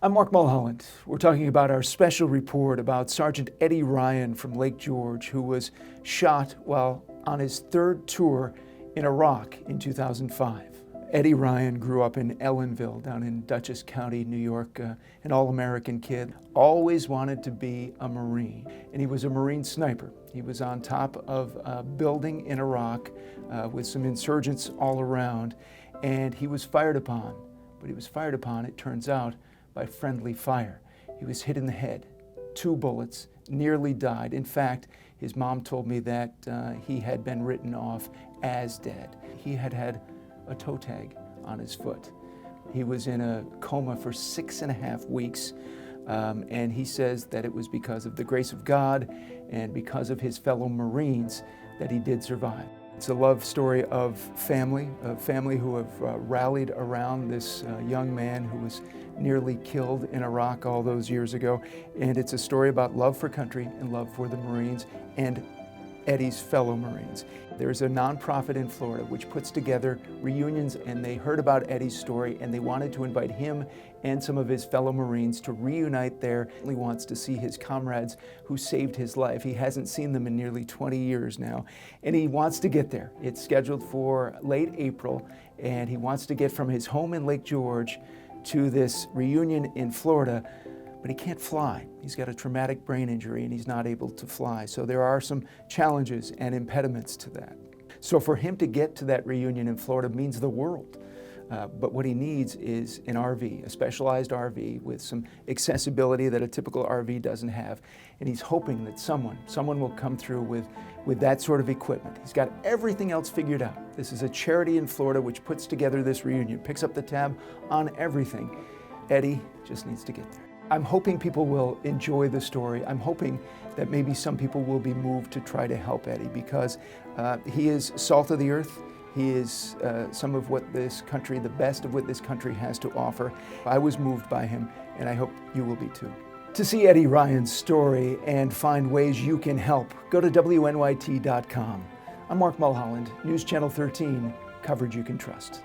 I'm Mark Mulholland. We're talking about our special report about Sergeant Eddie Ryan from Lake George, who was shot while on his third tour in Iraq in 2005. Eddie Ryan grew up in Ellenville, down in Dutchess County, New York, an all-American kid. Always wanted to be a Marine, and he was a Marine sniper. He was on top of a building in Iraq with some insurgents all around, and he was fired upon. But he was fired upon, it turns out, by friendly fire. He was hit in the head, 2 bullets, nearly died. In fact, his mom told me that he had been written off as dead. He had had a toe tag on his foot. He was in a coma for 6.5 weeks, and he says that it was because of the grace of God and because of his fellow Marines that he did survive. It's a love story of family who have rallied around this young man who was nearly killed in Iraq all those years ago. And it's a story about love for country and love for the Marines and Eddie's fellow Marines. There's a nonprofit in Florida which puts together reunions, and they heard about Eddie's story and they wanted to invite him and some of his fellow Marines to reunite there. He wants to see his comrades who saved his life. He hasn't seen them in nearly 20 years now, and he wants to get there. It's scheduled for late April, and he wants to get from his home in Lake George to this reunion in Florida, but he can't fly. He's got a traumatic brain injury and he's not able to fly. So there are some challenges and impediments to that. So for him to get to that reunion in Florida means the world. But what he needs is an RV, a specialized RV with some accessibility that a typical RV doesn't have. And he's hoping that someone will come through with that sort of equipment. He's got everything else figured out. This is a charity in Florida which puts together this reunion, picks up the tab on everything. Eddie just needs to get there. I'm hoping people will enjoy the story. I'm hoping that maybe some people will be moved to try to help Eddie, because he is salt of the earth. He is some of what this country, the best of what this country has to offer. I was moved by him, and I hope you will be too. To see Eddie Ryan's story and find ways you can help, go to WNYT.com. I'm Mark Mulholland, News Channel 13, coverage you can trust.